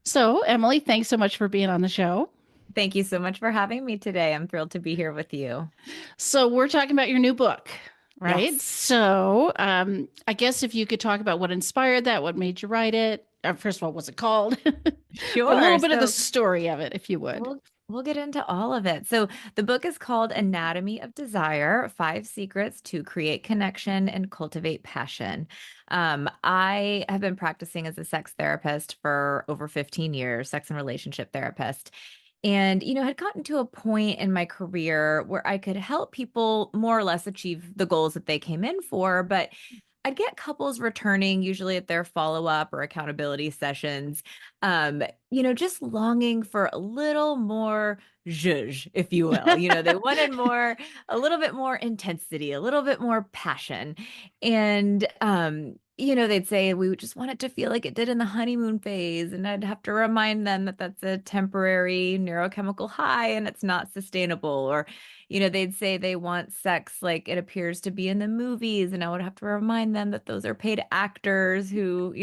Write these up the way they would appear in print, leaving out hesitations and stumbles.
So, Emily, thanks so much for being on the show. Thank you so much for having me today. I'm thrilled to be here with you. So, we're talking about your new book, right? Yes, I guess if you could talk about what inspired that, what made you write it. First of all, what's it called? But a little sure. bit of the So story of it, if you would. we'll get into all of it. So the book is called Anatomy of Desire: Five Secrets to Create Connection and Cultivate Passion. I have been practicing as a sex therapist for over 15 years, sex and relationship therapist. And, had gotten to a point in my career where I could help people more or less achieve the goals that they came in for. But I'd get couples returning, usually at their follow up or accountability sessions, just longing for a little more zhuzh, if you will. They wanted more, a little bit more intensity, a little bit more passion. And, they'd say we would just want it to feel like it did in the honeymoon phase. And I'd have to remind them that that's a temporary neurochemical high and it's not sustainable. Or, they'd say they want sex like it appears to be in the movies. And I would have to remind them that those are paid actors who,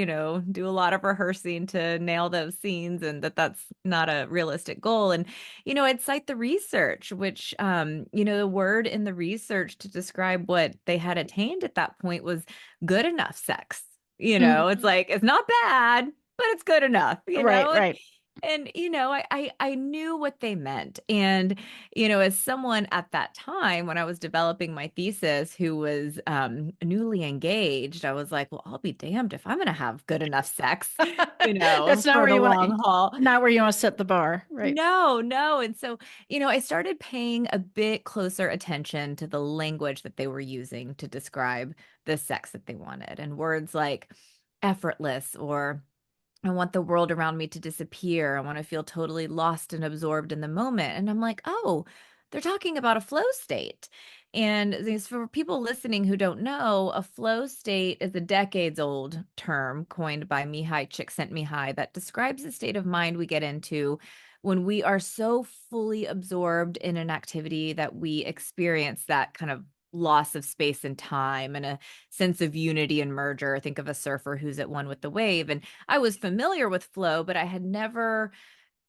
do a lot of rehearsing to nail those scenes and that that's not a realistic goal. And, I'd cite the research, which, the word in the research to describe what they had attained at that point was good enough sex. It's Mhm. like, it's not bad, but it's good enough, Right, right. and I knew what they meant. And, as someone at that time when I was developing my thesis who was newly engaged, I was like, well, I'll be damned if I'm gonna have good enough sex, That's not for where the you want long to, haul. not where you want to set the bar, right? No, no. And so, I started paying a bit closer attention to the language that they were using to describe the sex that they wanted. And words like effortless, or I want the world around me to disappear. I want to feel totally lost and absorbed in the moment. And I'm like, oh, they're talking about a flow state. And for people listening who don't know, a flow state is a decades old term coined by Mihaly Csikszentmihalyi that describes the state of mind we get into when we are so fully absorbed in an activity that we experience that kind of loss of space and time and a sense of unity and merger. Think of a surfer who's at one with the wave. And I was familiar with flow, but I had never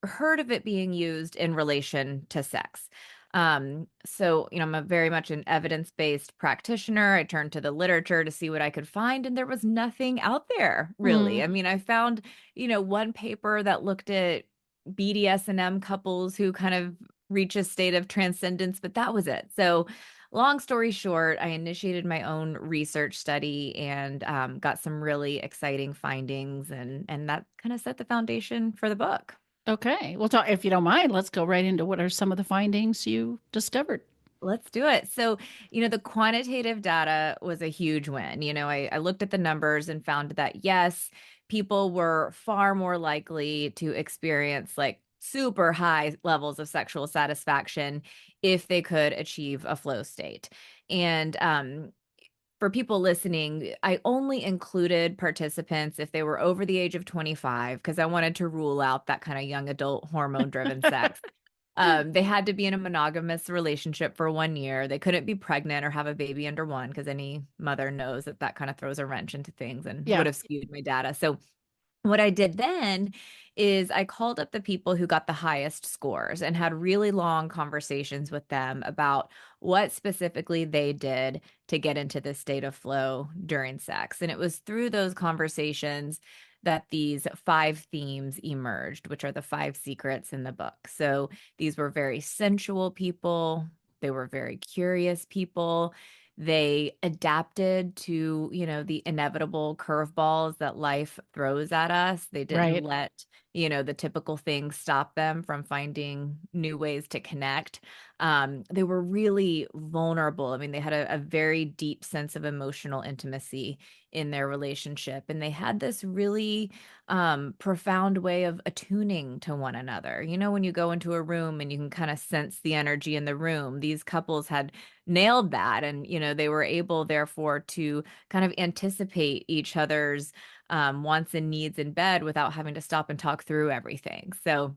heard of it being used in relation to sex. So, I'm a very much an evidence-based practitioner. I turned to the literature to see what I could find, and there was nothing out there really. I Mm. mean, I found, one paper that looked at BDSM couples who kind of reach a state of transcendence, but that was it. So, long story short, I initiated my own research study and got some really exciting findings, and that kind of set the foundation for the book. Okay. Well, talk, if you don't mind, let's go right into what are some of the findings you discovered. Let's do it. So, the quantitative data was a huge win. I looked at the numbers and found that yes, people were far more likely to experience like super high levels of sexual satisfaction if they could achieve a flow state. And for people listening, I only included participants if they were over the age of 25 because I wanted to rule out that kind of young adult hormone driven sex. They had to be in a monogamous relationship for 1 year. They couldn't be pregnant or have a baby under one because any mother knows that that kind of throws a wrench into things and would Yeah. have skewed my data. So what I did then is I called up the people who got the highest scores and had really long conversations with them about what specifically they did to get into this state of flow during sex. And it was through those conversations that these five themes emerged, which are the five secrets in the book. So these were very sensual people, they were very curious people. They adapted to, the inevitable curveballs that life throws at us. They didn't Right. let, the typical things stop them from finding new ways to connect. They were really vulnerable. I mean, they had a very deep sense of emotional intimacy in their relationship. And they had this really profound way of attuning to one another. When you go into a room and you can kind of sense the energy in the room, these couples had nailed that. And, they were able, therefore, to kind of anticipate each other's wants and needs in bed without having to stop and talk through everything. So,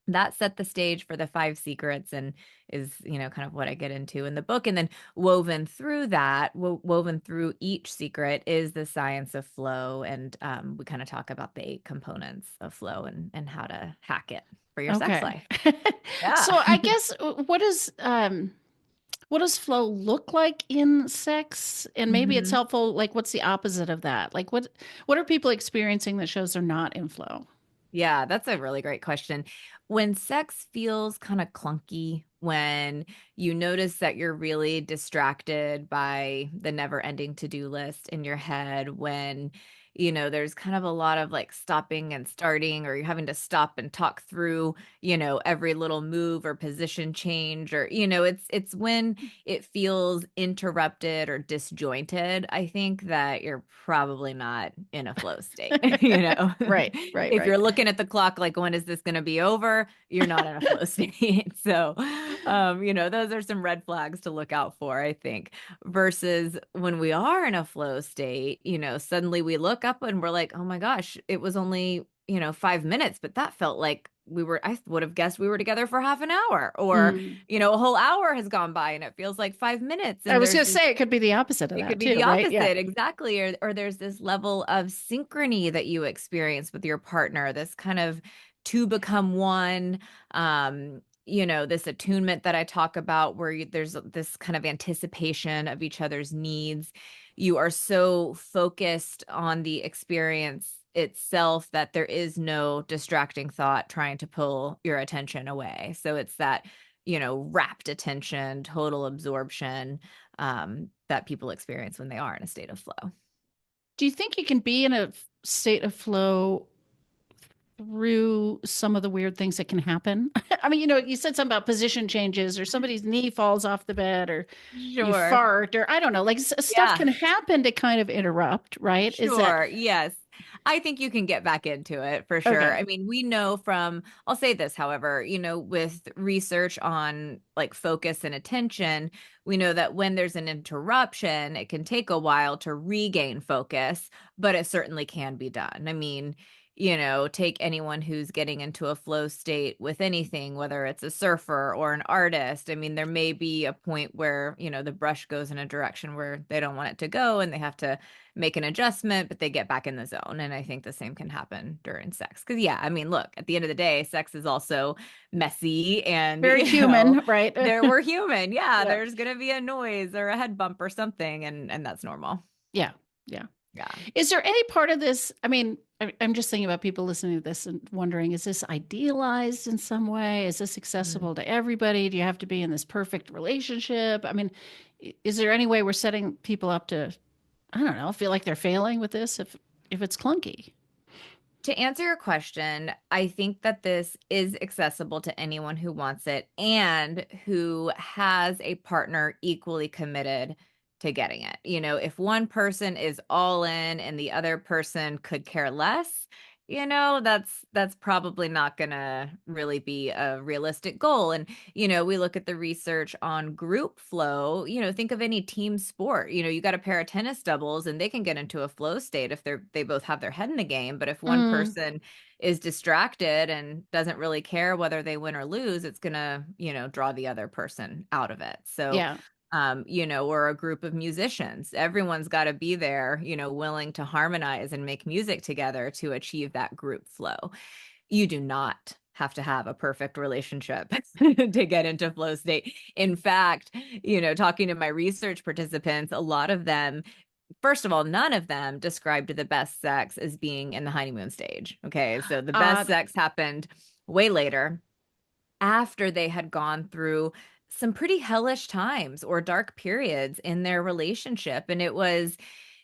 that set the stage for the five secrets, and is, kind of what I get into in the book. And then woven through that, woven through each secret is the science of flow. And we kind of talk about the 8 components of flow, and how to hack it for your sex Okay. life. Yeah. So I guess what does flow look like in sex? And maybe it's Mhm. helpful, like what's the opposite of that? Like what are people experiencing that shows they're not in flow? Yeah, that's a really great question. When sex feels kind of clunky, when you notice that you're really distracted by the never-ending to-do list in your head, when there's kind of a lot of like stopping and starting, or you're having to stop and talk through, every little move or position change, or it's when it feels interrupted or disjointed, I think that you're probably not in a flow state, Right, right, If you're right. looking at the clock, like, when is this going to be over? You're not in a flow state. So, those are some red flags to look out for, I think. Versus when we are in a flow state, suddenly we look up and we're like, oh my gosh, it was only, 5 minutes, but that felt like I would have guessed we were together for half an hour, or, Mm. a whole hour has gone by and it feels like 5 minutes. I And was there's going to this say it could be the opposite of it could that be too, the right? Yeah. opposite, exactly. Or there's this level of synchrony that you experience with your partner, this kind of two become one, this attunement that I talk about, where there's this kind of anticipation of each other's needs. You are so focused on the experience itself that there is no distracting thought trying to pull your attention away. So it's that, rapt attention, total absorption, that people experience when they are in a state of flow. Do you think you can be in a state of flow through some of the weird things that can happen? I mean, you said something about position changes, or somebody's knee falls off the bed, or you Sure. fart, or I don't know, like stuff Yeah. can happen to kind of interrupt, right? Is that Sure. Yes. I think you can get back into it for sure. okay? I mean, we know from, I'll say this, however, with research on like focus and attention, we know that when there's an interruption, it can take a while to regain focus, but it certainly can be done. I mean, take anyone who's getting into a flow state with anything, whether it's a surfer or an artist. I mean, there may be a point where, the brush goes in a direction where they don't want it to go and they have to make an adjustment, but they get back in the zone. And I think the same can happen during sex. Because, yeah, I mean, look, at the end of the day, sex is also messy, and, Very human, right? we're human. Yeah, Yeah. there's going to be a noise or a head bump or something. And that's normal. Yeah. Yeah. Yeah. Is there any part of this? I mean, I'm just thinking about people listening to this and wondering, is this idealized in some way? Is this Mm. accessible to everybody? Do you have to be in this perfect relationship? I mean, is there any way we're setting people up to, I don't know, feel like they're failing with this if it's clunky? To answer your question, I think that this is accessible to anyone who wants it and who has a partner equally committed to getting it. If one person is all in and the other person could care less, that's probably not going to really be a realistic goal. And we look at the research on group flow. Think of any team sport. You got a pair of tennis doubles and they can get into a flow state if they both have their head in the game. But if one Mm, person is distracted and doesn't really care whether they win or lose, it's gonna, draw the other person out of it. So yeah. or a group of musicians. Everyone's got to be there, willing to harmonize and make music together to achieve that group flow. You do not have to have a perfect relationship to get into flow state. In fact, talking to my research participants, a lot of them, first of all, none of them described the best sex as being in the honeymoon stage. Okay. So the Uh, best sex happened way later, after they had gone through some pretty hellish times or dark periods in their relationship. And it was,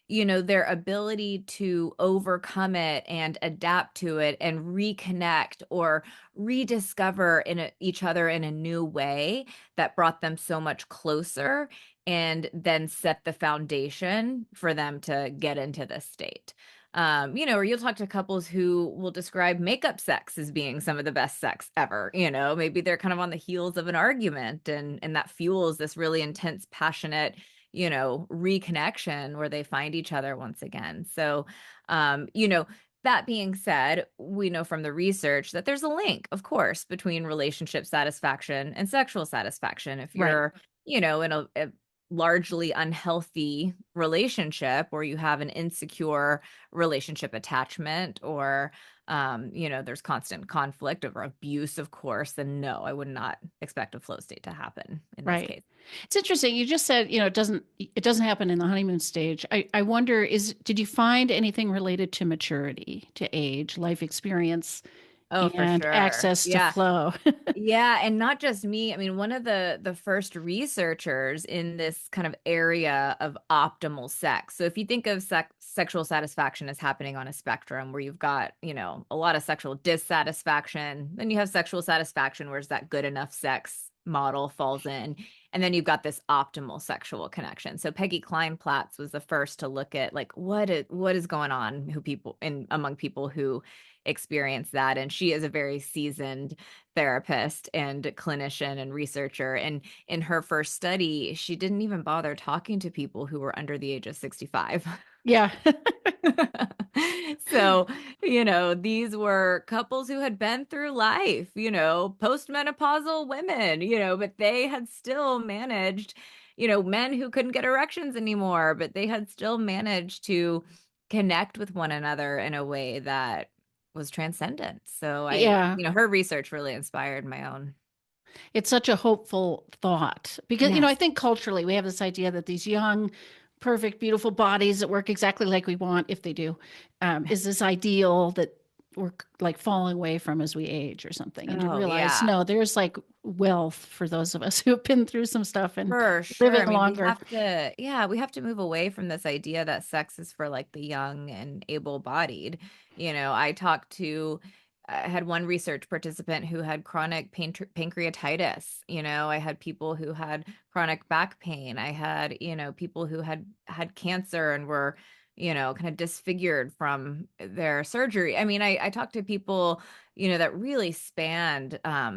their ability to overcome it and adapt to it and reconnect or rediscover each other in a new way that brought them so much closer, and then set the foundation for them to get into this state. Or you'll talk to couples who will describe makeup sex as being some of the best sex ever. Maybe they're kind of on the heels of an argument, and that fuels this really intense, passionate, reconnection where they find each other once again. So, That being said, we know from the research that there's a link, of course, between relationship satisfaction and sexual satisfaction. If Right. you're, in a largely unhealthy relationship, or you have an insecure relationship attachment, or there's constant conflict or abuse, of course, then no, I would not expect a flow state to happen in this Right. case. It's interesting. You just said, it doesn't happen in the honeymoon stage. I wonder, did you find anything related to maturity, to age, life experience, Oh, for and sure. access to Yeah. flow? Yeah, and not just me. I mean, one of the first researchers in this kind of area of optimal sex. So if you think of sexual satisfaction as happening on a spectrum where you've got, a lot of sexual dissatisfaction, then you have sexual satisfaction where's that good enough sex model falls in, and then you've got this optimal sexual connection. So Peggy Klein-Platz was the first to look at like what is going on among people who experience that, and she is a very seasoned therapist and clinician and researcher. And in her first study, she didn't even bother talking to people who were under the age of 65. Yeah. So, these were couples who had been through life, postmenopausal women, but they had still managed, men who couldn't get erections anymore, but they had still managed to connect with one another in a way that was transcendent. So Yeah. her research really inspired my own. It's such a hopeful thought because, I Yes. think culturally we have this idea that these young, perfect, beautiful bodies that work exactly like we want, if they do, is this ideal that we're like falling away from as we age or something. And to Oh, realize, yeah. no, there's like wealth for those of us who have been through some stuff and For sure. living I mean, longer. we have to move away from this idea that sex is for like the young and able-bodied. I had one research participant who had chronic pancreatitis. I had people who had chronic back pain. I had, people who had cancer and were, kind of disfigured from their surgery. I mean, I talked to people, that really spanned, uh,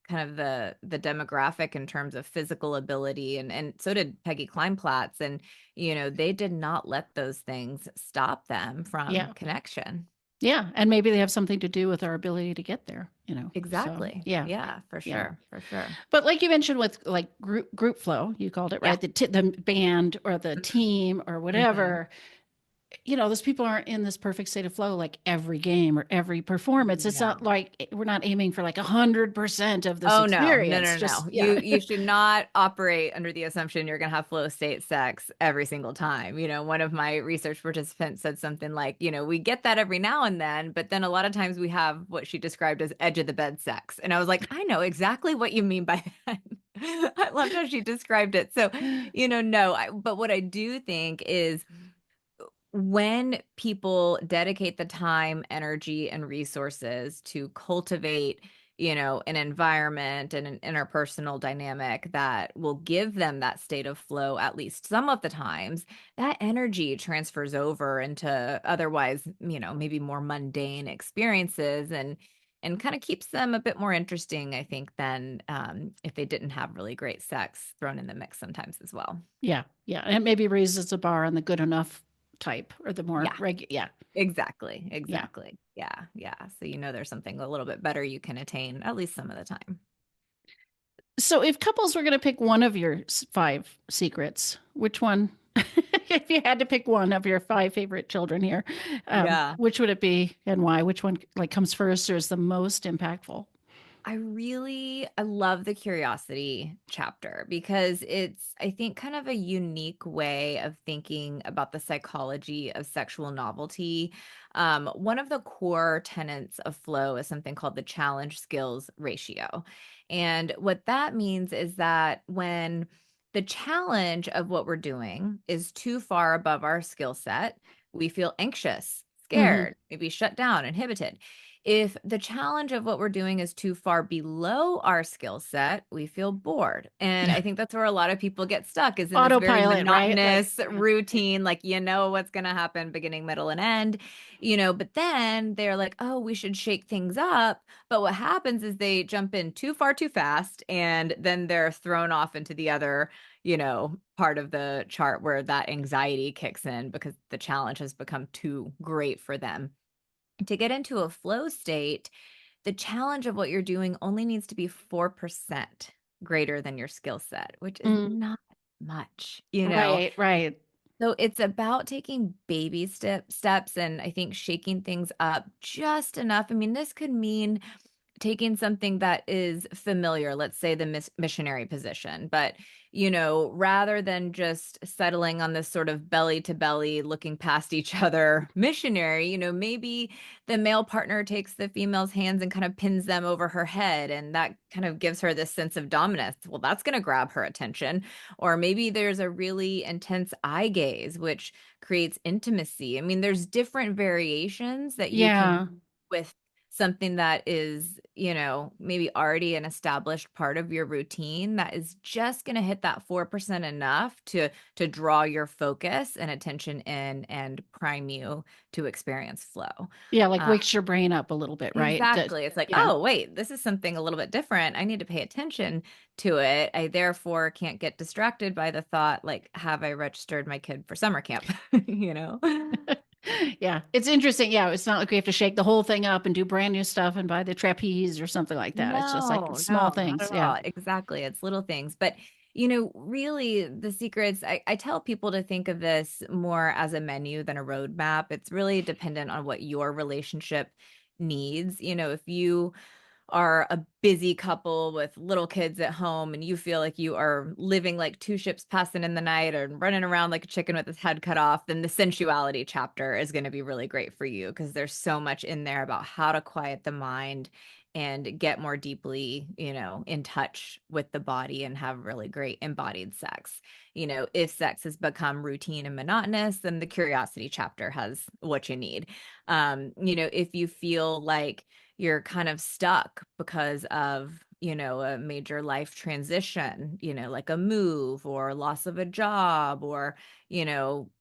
kind of the demographic in terms of physical ability, and so did Peggy Kleinplatz, and they did not let those things stop them from Yeah. connection. Yeah. And maybe they have something to do with our ability to get there. So, Exactly. yeah. Yeah, for Yeah. sure. For sure. But like you mentioned with like group flow, you called it, Yeah. right? The band or the team or Mm-hmm. whatever, those people aren't in this perfect state of flow like every game or every performance. It's not No. like we're not aiming for like 100% of this Oh, no, no, experience. no, Just no. yeah. You should not operate under the assumption you're going to have flow state sex every single time. One of my research participants said something like, we get that every now and then, but then a lot of times we have what she described as edge of the bed sex. And I was like, I know exactly what you mean by that. I loved how she described it. So, no, but what I do think is when people dedicate the time, energy, and resources to cultivate, an environment and an interpersonal dynamic that will give them that state of flow, at least some of the times, that energy transfers over into otherwise, maybe more mundane experiences, and kind of keeps them a bit more interesting, I think, than if they didn't have really great sex thrown in the mix sometimes as well. Yeah. Yeah. And it maybe raises the bar on the good enough type or the more Yeah. regular. Yeah. Exactly, Yeah. exactly. Yeah, yeah. So there's something a little bit better you can attain at least some of the time. So if couples were going to pick one of your five secrets, which one, if you had to pick one of your five favorite children here, Yeah. which would it be and why? Which one like comes first or is the most impactful? I love the curiosity chapter because it's, I think, kind of a unique way of thinking about the psychology of sexual novelty. One of the core tenets of flow is something called the challenge skills ratio. And what that means is that when the challenge of what we're doing is too far above our skill set, we feel anxious, Hmm. scared, maybe shut down, inhibited. If the challenge of what we're doing is too far below our skill set, we feel bored. And I think that's where a lot of people get stuck, is in this very Autopilot, right? Like, monotonous routine, like you know what's going to happen beginning, middle, and end, but then they're like, oh, we should shake things up. But what happens is they jump in too far too fast, and then they're thrown off into the other, part of the chart where that anxiety kicks in because the challenge has become too great for them. To get into a flow state, the challenge of what you're doing only needs to be 4% greater than your skill set, which is mm, not much. right, right. So it's about taking baby steps, and I think shaking things up just enough. I mean, this could mean taking something that is familiar, let's say the missionary position, but rather than just settling on this sort of belly to belly looking past each other missionary, maybe the male partner takes the female's hands and kind of pins them over her head, and that kind of gives her this sense of dominance. Well, that's going to grab her attention. Or maybe there's a really intense eye gaze, which creates intimacy. I mean, there's different variations that you can Yeah. with something that is, maybe already an established part of your routine that is just going to hit that 4% enough to draw your focus and attention in and prime you to experience flow. Yeah, like Uh, wakes your brain up a little bit, right? exactly. It's like, Yeah. oh, wait, this is something a little bit different. I need to pay attention to it. I therefore can't get distracted by the thought, like, have I registered my kid for summer camp? you know? Yeah. It's interesting. Yeah. It's not like we have to shake the whole thing up and do brand new stuff and buy the trapeze or something like that. It's just like No, small no, not things. at Yeah. all. Exactly. It's little things. But, really the secrets, I tell people to think of this more as a menu than a roadmap. It's really dependent on what your relationship needs. If you are a busy couple with little kids at home and you feel like you are living like two ships passing in the night or running around like a chicken with its head cut off, then the sensuality chapter is going to be really great for you, because there's so much in there about how to quiet the mind and get more deeply, in touch with the body and have really great embodied sex. If sex has become routine and monotonous, then the curiosity chapter has what you need. If you feel like you're kind of stuck because of, a major life transition, like a move or loss of a job, or,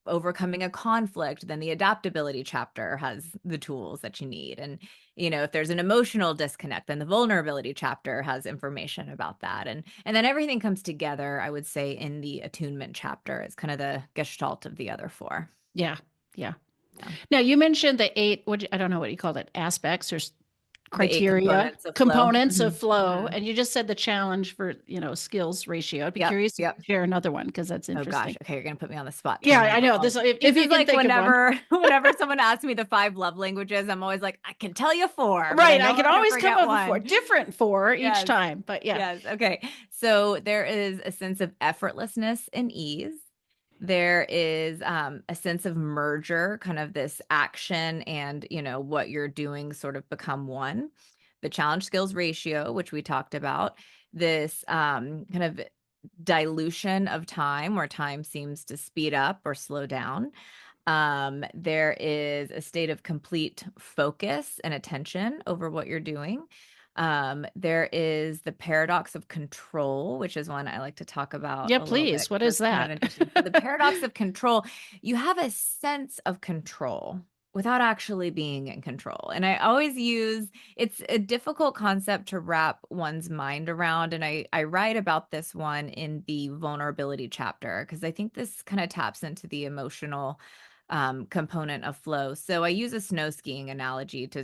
overcoming a conflict, then the adaptability chapter has the tools that you need. And, if there's an emotional disconnect, then the vulnerability chapter has information about that. And then everything comes together, I would say, in the attunement chapter. It's kind of the gestalt of the other four. Yeah. Yeah. Yeah. Now you mentioned the eight, I don't know what you call it, aspects or The eight criteria, components of flow. components of Mhm. flow. Mhm. And you just said the challenge for, skills ratio. I'd be Yep. curious if Yep. you share another one because that's Oh gosh. interesting. Okay, you're gonna put me on the spot Yeah, too. I know this. If This you is can like think of one, whenever someone asks me the five love languages, I'm always like, I can tell you four, but I right? know I I'm can gonna always come forget up with four, one. different four each Yes. time. But yeah, Yes. Okay. So there is a sense of effortlessness and ease. There is a sense of merger, kind of this action and, what you're doing sort of become one. The challenge skills ratio, which we talked about, this kind of dilution of time where time seems to speed up or slow down. There is a state of complete focus and attention over what you're doing. There is the paradox of control, which is one I like to talk about yeah. a little bit Please, what because is it's kind of that? interesting. So the paradox of control, you have a sense of control without actually being in control. And I always use, it's a difficult concept to wrap one's mind around. And I write about this one in the vulnerability chapter, because I think this kind of taps into the emotional component of flow. So I use a snow skiing analogy to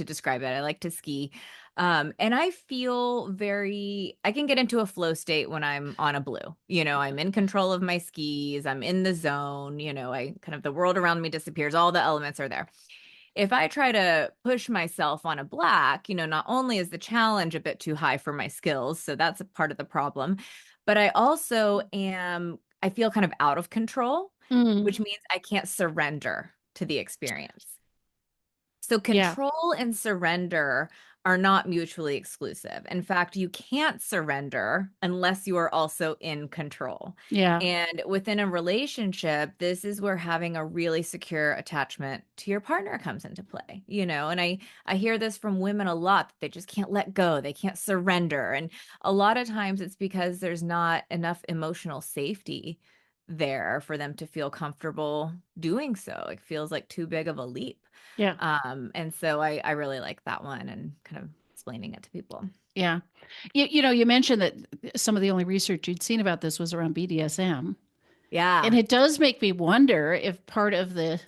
describe it. I like to ski. And I feel I can get into a flow state when I'm on a blue. I'm in control of my skis, I'm in the zone, I kind of, the world around me disappears, all the elements are there. If I try to push myself on a black, not only is the challenge a bit too high for my skills, so that's a part of the problem, but I feel kind of out of control, Mm, which means I can't surrender to the experience. So yeah. control and surrender are not mutually exclusive. In fact, you can't surrender unless you are also in control. Yeah. And within a relationship, this is where having a really secure attachment to your partner comes into play, and I hear this from women a lot that they just can't let go, they can't surrender. And a lot of times it's because there's not enough emotional safety there for them to feel comfortable doing so. It feels like too big of a leap. Yeah. And so I really like that one and kind of explaining it to people. Yeah. You mentioned that some of the only research you'd seen about this was around BDSM. And Yeah. it does make me wonder if part of the,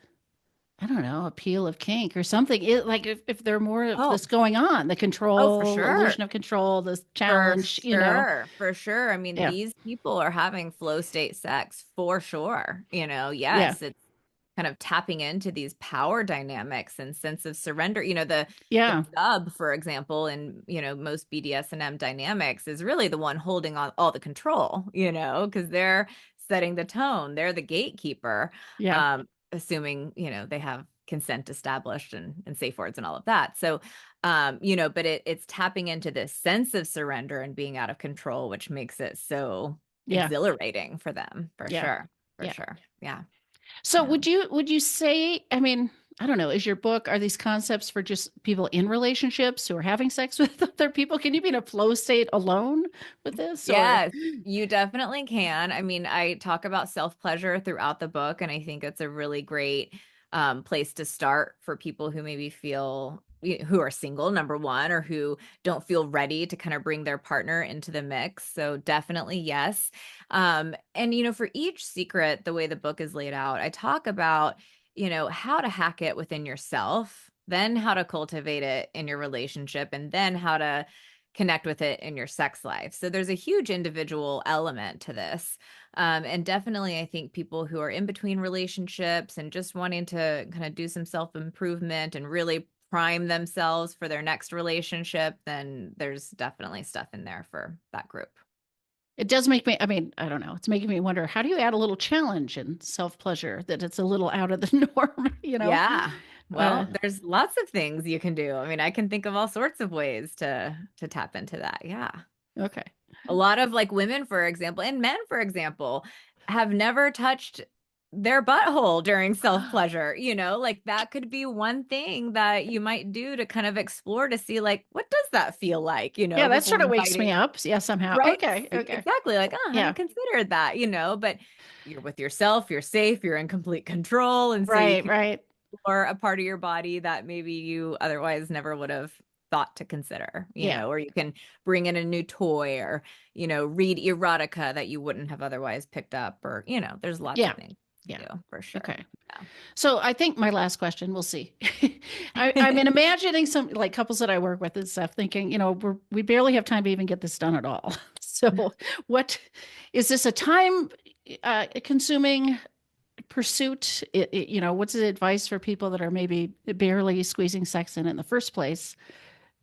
I don't know, appeal of kink or something, like if there are more of Oh, this going on, the oh, for control, sure. illusion of control, this For challenge. sure. For sure. I mean, Yeah. these people are having flow state sex for sure. Yeah. Yes, it's kind of tapping into these power dynamics and sense of surrender. The Yeah. sub, for example, in most BDSM dynamics is really the one holding on all the control, because they're setting the tone. They're the gatekeeper, Yeah. assuming, they have consent established and safe words and all of that. So but it's tapping into this sense of surrender and being out of control, which makes it so Yeah. exhilarating for them, for Yeah. sure. For Yeah. sure. Yeah. So Yeah. would you say, I mean, I don't know, is your book, are these concepts for just people in relationships who are having sex with other people? Can you be in a flow state alone with this or Yes, you definitely can. I mean, I talk about self-pleasure throughout the book, and I think it's a really great place to start for people who maybe feel who are single, number one, or who don't feel ready to kind of bring their partner into the mix. So definitely yes. And for each secret, the way the book is laid out, I talk about, how to hack it within yourself, then how to cultivate it in your relationship, and then how to connect with it in your sex life. So there's a huge individual element to this. And definitely, I think people who are in between relationships and just wanting to kind of do some self improvement and really prime themselves for their next relationship, then there's definitely stuff in there for that group. it does make me, I mean, I don't know, it's making me wonder, how do you add a little challenge and self-pleasure that it's a little out of the norm? Yeah. Uh, Well, there's lots of things you can do. I mean, I can think of all sorts of ways to tap into that. Yeah. okay. A lot of like women, for example, and men, for example, have never touched their butthole during self pleasure. Like that could be one thing that you might do to kind of explore to see, like, what does that feel like, Yeah, that before sort of wakes me inviting, up. Yeah, somehow. right? Okay. See, Okay. exactly. Like, oh, I Yeah. hadn't considered that, but you're with yourself, you're safe, you're in complete control. And so you Right, can right. or a part of your body that maybe you otherwise never would have thought to consider, Yeah. or you can bring in a new toy or, read erotica that you wouldn't have otherwise picked up or, there's lots of Yeah. things Yeah. to do for sure. Okay. So I think my last question, we'll see. I Yeah. mean, imagining some like couples that I work with and stuff, thinking, we barely have time to even get this done at all. So, what is this a time consuming pursuit? What's the advice for people that are maybe barely squeezing sex in the first place?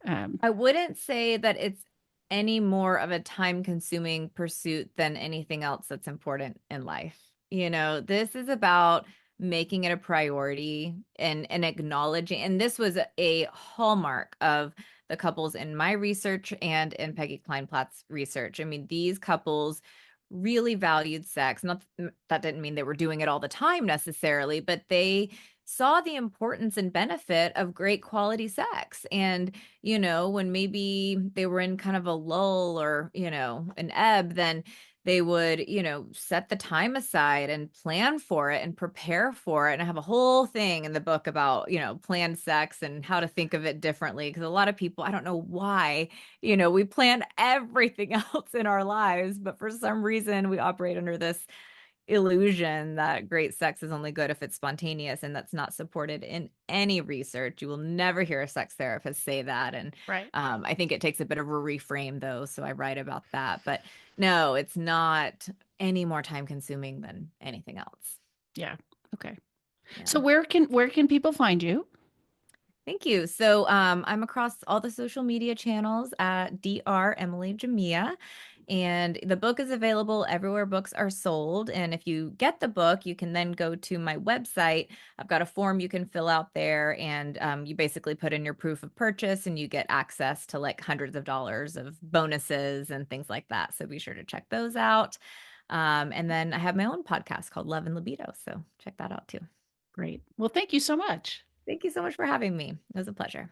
Um, I wouldn't say that it's any more of a time consuming pursuit than anything else that's important in life. This is about making it a priority and acknowledging, and this was a hallmark of the couples in my research and in Peggy Kleinplatz's research. I mean, these couples really valued sex. Not that didn't mean they were doing it all the time necessarily, but they saw the importance and benefit of great quality sex. And when maybe they were in kind of a lull or, an ebb, then they would, set the time aside and plan for it and prepare for it. And I have a whole thing in the book about, planned sex and how to think of it differently. Because a lot of people, I don't know why, we plan everything else in our lives, but for some reason we operate under this illusion that great sex is only good if it's spontaneous, and that's not supported in any research. You will never hear a sex therapist say that. And right. I think it takes a bit of a reframe though, so I write about that. But no, it's not any more time consuming than anything else. Yeah. Okay. So Yeah. where can people find you? Thank you. So I'm across all the social media channels at Dr. Emily Jamea. And the book is available everywhere books are sold. And if you get the book, you can then go to my website. I've got a form you can fill out there, and you basically put in your proof of purchase, and you get access to like hundreds of dollars of bonuses and things like that. So be sure to check those out. And then I have my own podcast called Love and Libido. So check that out too. Great. Well, thank you so much. Thank you so much for having me. It was a pleasure.